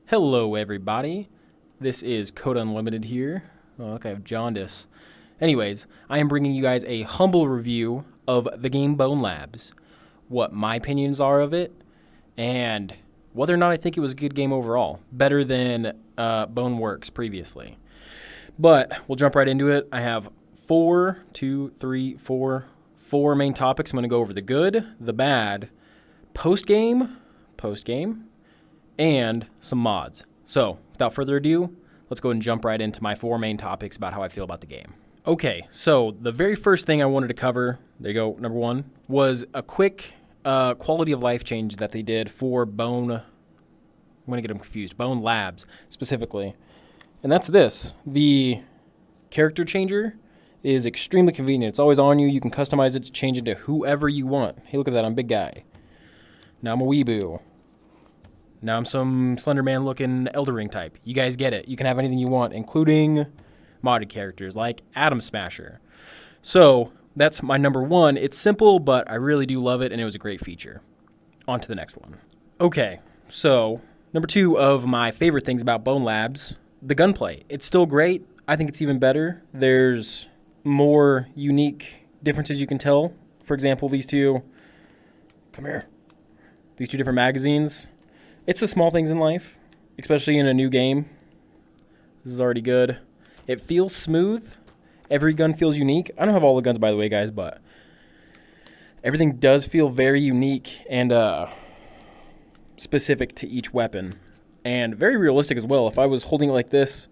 Hello, everybody. This is KotaUnlimited here. Oh, look, I have jaundice. Anyways, I am bringing you guys a humble review of the game Bonelabs, what my opinions are of it, and whether or not I think it was a good game overall. Better than Boneworks previously. But we'll jump right into it. I have four main topics. I'm going to go over the good, the bad, post-game, and some mods. So, without further ado, let's go and jump right into my four main topics about how I feel about the game. Okay, so the very first thing I wanted to cover, there you go, number one, was a quick quality of life change that they did for I'm going to get them confused, Bonelabs specifically. And that's this. The character changer is extremely convenient. It's always on you. You can customize it to change it to whoever you want. Hey, look at that, I'm a big guy. Now I'm a weeboo. Now I'm some Slender Man looking Elder Ring type. You guys get it. You can have anything you want, including modded characters like Atom Smasher. So that's my number one. It's simple, but I really do love it, and it was a great feature. On to the next one. Okay, so number two of my favorite things about Bonelabs, the gunplay. It's still great. I think it's even better. There's more unique differences you can tell. For example, these two different magazines. It's the small things in life, especially in a new game. This is already good. It feels smooth. Every gun feels unique. I don't have all the guns, by the way, guys, but everything does feel very unique and specific to each weapon. And very realistic as well. If I was holding it like this,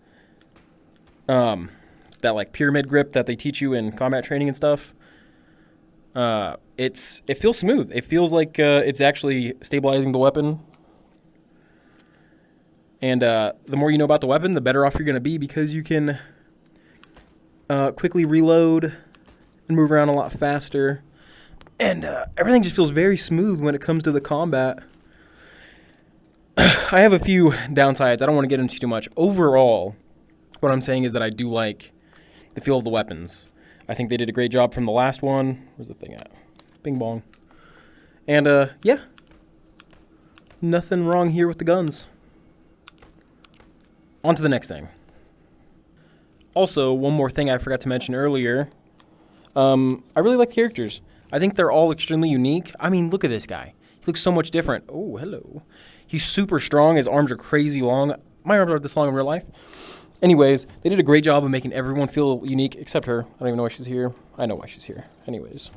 that like pyramid grip that they teach you in combat training and stuff, it feels smooth. It feels like it's actually stabilizing the weapon. And the more you know about the weapon, the better off you're going to be because you can quickly reload and move around a lot faster. And everything just feels very smooth when it comes to the combat. I have a few downsides. I don't want to get into too much. Overall, what I'm saying is that I do like the feel of the weapons. I think they did a great job from the last one. Where's the thing at? Bing bong. And yeah, nothing wrong here with the guns. On to the next thing. Also, one more thing I forgot to mention earlier. I really like the characters. I think they're all extremely unique. I mean, look at this guy. He looks so much different. Oh, hello. He's super strong. His arms are crazy long. My arms aren't this long in real life. Anyways, they did a great job of making everyone feel unique, except her. I don't even know why she's here. I know why she's here. Anyways,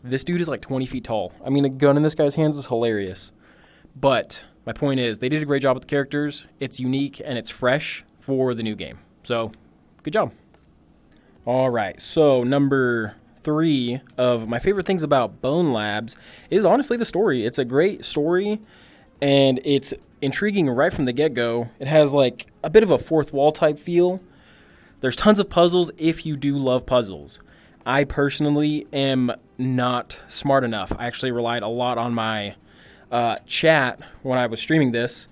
this dude is like 20 feet tall. I mean, a gun in this guy's hands is hilarious. But my point is, they did a great job with the characters. It's unique and it's fresh for the new game. So, good job. All right, so number three of my favorite things about Bonelabs is honestly the story. It's a great story, and it's intriguing right from the get-go. It has like a bit of a fourth wall type feel. There's tons of puzzles if you do love puzzles. I personally am not smart enough. I actually relied a lot on my chat when I was streaming this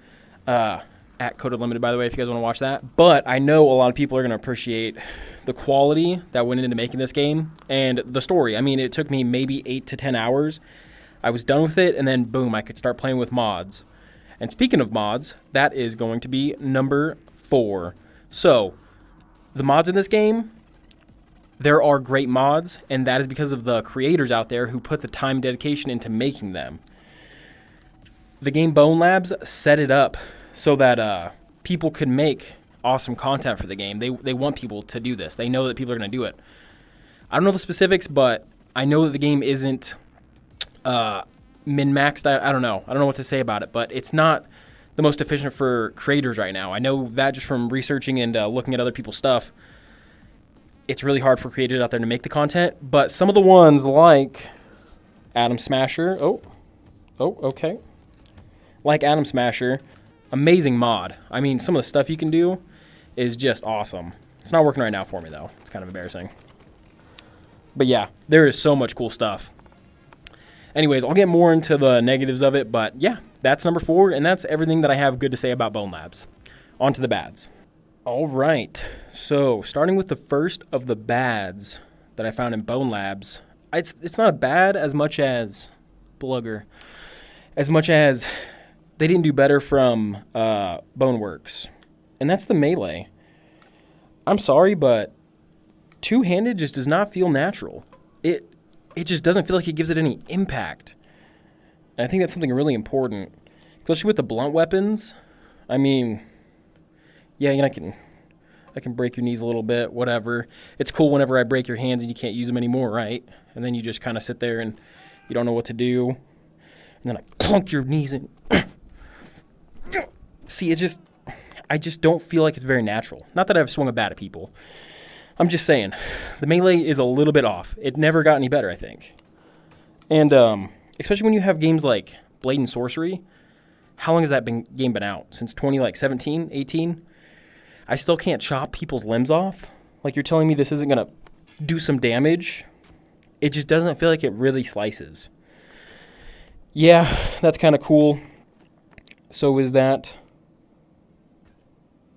at KotaUnlimited, by the way, if you guys want to watch that. But I know a lot of people are going to appreciate the quality that went into making this game and the story. I mean, it took me maybe 8 to 10 hours. I was done with it, and then boom, I could start playing with mods. And speaking of mods, that is going to be number 4. So, the mods in this game, there are great mods, and that is because of the creators out there who put the time and dedication into making them. The game Bonelabs set it up so that people could make awesome content for the game. They want people to do this. They know that people are going to do it. I don't know the specifics, but I know that the game isn't min-maxed. I don't know. I don't know what to say about it, but it's not the most efficient for creators right now. I know that just from researching and looking at other people's stuff. It's really hard for creators out there to make the content, but some of the ones like Atom Smasher. Oh, okay. Like Atom Smasher, amazing mod. I mean, some of the stuff you can do is just awesome. It's not working right now for me, though. It's kind of embarrassing. But yeah, there is so much cool stuff. Anyways, I'll get more into the negatives of it, but yeah, that's number 4, and that's everything that I have good to say about Bonelabs. On to the bads. All right, so starting with the first of the bads that I found in Bonelabs, it's not a bad as much as Blugger, as much as they didn't do better from Boneworks. And that's the melee. I'm sorry, but two-handed just does not feel natural. It just doesn't feel like it gives it any impact. And I think that's something really important. Especially with the blunt weapons. I mean, yeah, I can break your knees a little bit, whatever. It's cool whenever I break your hands and you can't use them anymore, right? And then you just kind of sit there and you don't know what to do. And then I plunk your knees in. See, I just don't feel like it's very natural. Not that I've swung a bat at people. I'm just saying, the melee is a little bit off. It never got any better, I think. And especially when you have games like Blade and Sorcery. How long has that game been out? Since 2017, 18? I still can't chop people's limbs off. Like, you're telling me this isn't going to do some damage? It just doesn't feel like it really slices. Yeah, that's kind of cool. So is that.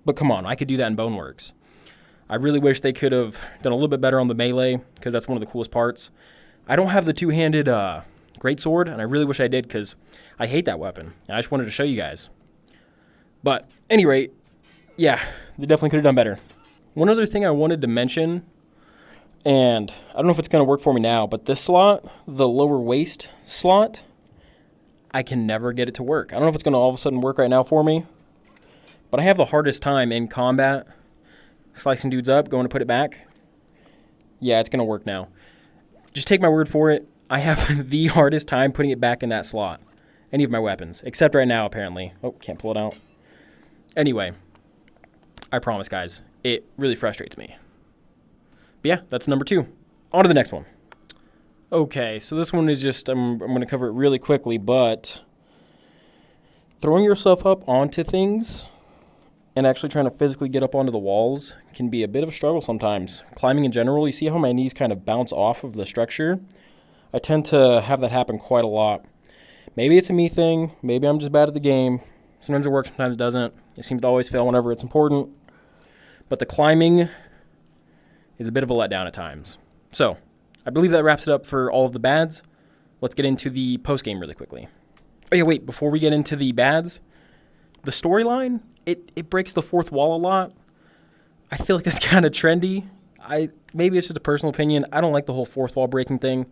But come on, I could do that in Boneworks. I really wish they could have done a little bit better on the melee, because that's one of the coolest parts. I don't have the two-handed greatsword, and I really wish I did, because I hate that weapon. And I just wanted to show you guys. But, at any rate, yeah, they definitely could have done better. One other thing I wanted to mention, and I don't know if it's going to work for me now, but this slot, the lower waist slot, I can never get it to work. I don't know if it's going to all of a sudden work right now for me, but I have the hardest time in combat slicing dudes up, going to put it back. Yeah, it's going to work now. Just take my word for it. I have the hardest time putting it back in that slot. Any of my weapons, except right now, apparently. Oh, can't pull it out. Anyway, I promise, guys, it really frustrates me. But yeah, that's number 2. On to the next one. Okay, so this one is just, I'm going to cover it really quickly, but throwing yourself up onto things and actually trying to physically get up onto the walls can be a bit of a struggle sometimes. Climbing in general, you see how my knees kind of bounce off of the structure? I tend to have that happen quite a lot. Maybe it's a me thing. Maybe I'm just bad at the game. Sometimes it works, sometimes it doesn't. It seems to always fail whenever it's important. But the climbing is a bit of a letdown at times. So, I believe that wraps it up for all of the bads. Let's get into the post-game really quickly. Oh yeah, wait, before we get into the bads, the storyline, it breaks the fourth wall a lot. I feel like that's kind of trendy. Maybe it's just a personal opinion. I don't like the whole fourth wall breaking thing.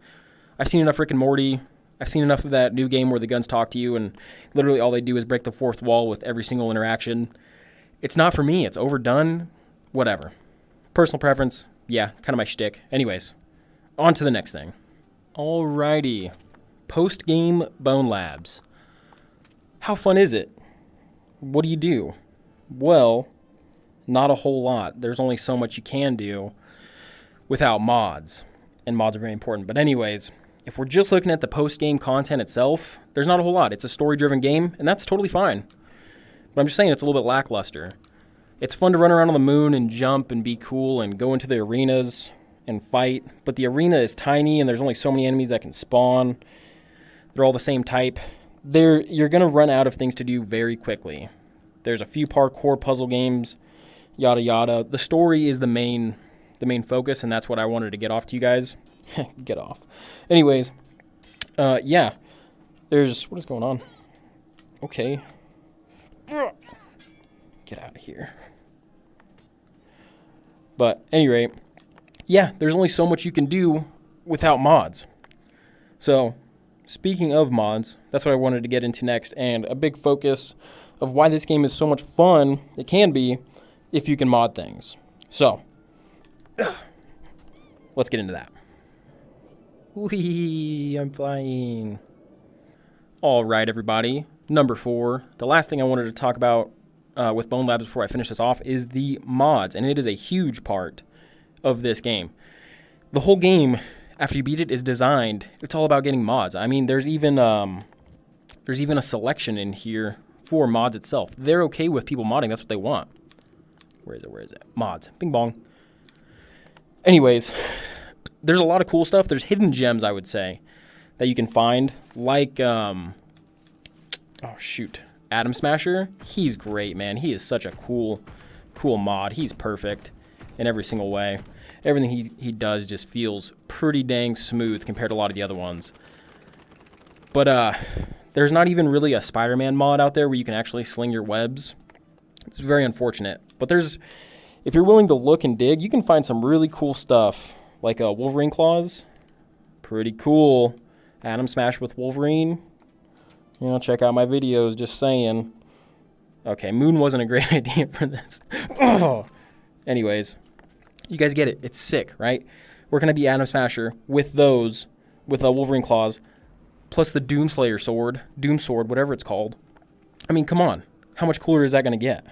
I've seen enough Rick and Morty. I've seen enough of that new game where the guns talk to you and literally all they do is break the fourth wall with every single interaction. It's not for me. It's overdone. Whatever. Personal preference. Yeah, kind of my shtick. Anyways, on to the next thing. Alrighty. Post-game Bonelabs. How fun is it? What do you do? Well, not a whole lot. There's only so much you can do without mods. And mods are very important. But anyways, if we're just looking at the post-game content itself, there's not a whole lot. It's a story-driven game, and that's totally fine. But I'm just saying it's a little bit lackluster. It's fun to run around on the moon and jump and be cool and go into the arenas and fight. But the arena is tiny, and there's only so many enemies that can spawn. They're all the same type. You're going to run out of things to do very quickly. There's a few parkour puzzle games, yada yada. The story is the main focus, and that's what I wanted to get off to you guys. Get off. Anyways, yeah. What is going on? Okay. Get out of here. But at any rate, yeah, there's only so much you can do without mods. So, speaking of mods, that's what I wanted to get into next, and a big focus of why this game is so much fun, it can be, if you can mod things. So, let's get into that. Whee, I'm flying. All right, everybody. Number 4, the last thing I wanted to talk about with Bonelabs before I finish this off is the mods, and it is a huge part of this game. The whole game, after you beat it, is designed. It's all about getting mods. I mean, there's even a selection in here for mods itself. They're okay with people modding. That's what they want. Where is it? Mods. Bing bong. Anyways, there's a lot of cool stuff. There's hidden gems, I would say, that you can find. Like, Atom Smasher. He's great, man. He is such a cool mod. He's perfect in every single way. Everything he does just feels pretty dang smooth compared to a lot of the other ones. But There's not even really a Spider-Man mod out there where you can actually sling your webs. It's very unfortunate. But if you're willing to look and dig, you can find some really cool stuff, like Wolverine claws. Pretty cool. Atom Smash with Wolverine. Check out my videos, just saying. Okay, Moon wasn't a great idea for this. Anyways, you guys get it. It's sick, right? We're going to be Atom Smasher with Wolverine claws, plus the Doom Sword, whatever it's called. I mean, come on. How much cooler is that going to get?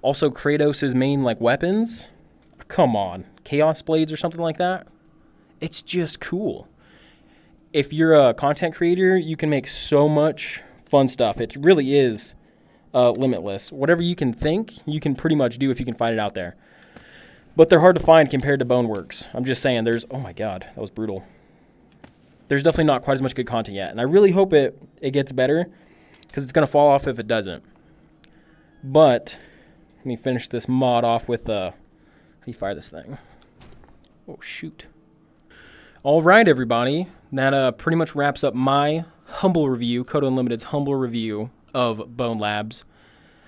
Also, Kratos' main, weapons. Come on. Chaos Blades or something like that. It's just cool. If you're a content creator, you can make so much fun stuff. It really is limitless. Whatever you can think, you can pretty much do if you can find it out there. But they're hard to find compared to Boneworks. I'm just saying, oh my god, that was brutal. There's definitely not quite as much good content yet. And I really hope it gets better, because it's going to fall off if it doesn't. But let me finish this mod off with, how do you fire this thing? Oh, shoot. All right, everybody. That pretty much wraps up my humble review, KotaUnlimited's humble review of Bonelabs.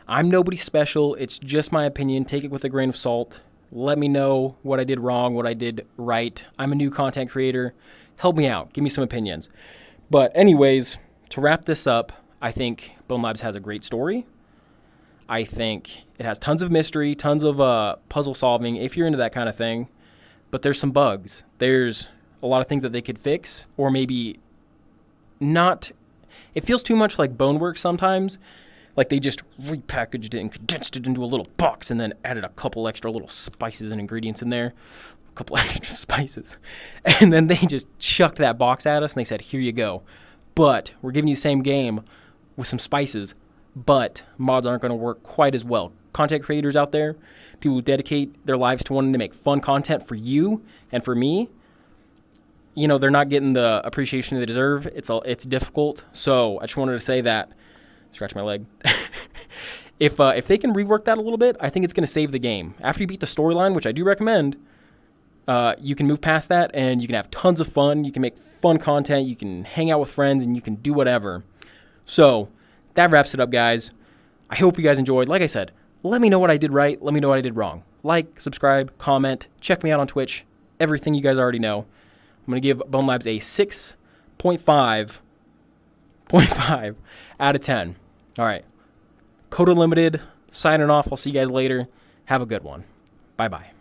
I'm nobody special. It's just my opinion. Take it with a grain of salt. Let me know what I did wrong, what I did right. I'm a new content creator. Help me out. Give me some opinions. But anyways, to wrap this up, I think Bonelabs has a great story. I think it has tons of mystery, tons of puzzle solving, if you're into that kind of thing. But there's some bugs. There's a lot of things that they could fix, or maybe not. It feels too much like Boneworks sometimes. Like they just repackaged it and condensed it into a little box and then added a couple extra little spices and ingredients in there. A couple extra spices. And then they just chucked that box at us and they said, here you go. But we're giving you the same game with some spices, but mods aren't going to work quite as well. Content creators out there, people who dedicate their lives to wanting to make fun content for you and for me, they're not getting the appreciation they deserve. It's difficult. So I just wanted to say that. Scratch my leg. If they can rework that a little bit, I think it's going to save the game. After you beat the storyline, which I do recommend, you can move past that and you can have tons of fun. You can make fun content. You can hang out with friends and you can do whatever. So that wraps it up, guys. I hope you guys enjoyed. Like I said, let me know what I did right. Let me know what I did wrong. Like, subscribe, comment, check me out on Twitch. Everything you guys already know. I'm going to give Bonelabs a 6.5 out of 10. All right. KotaUnlimited, signing off. I'll see you guys later. Have a good one. Bye-bye.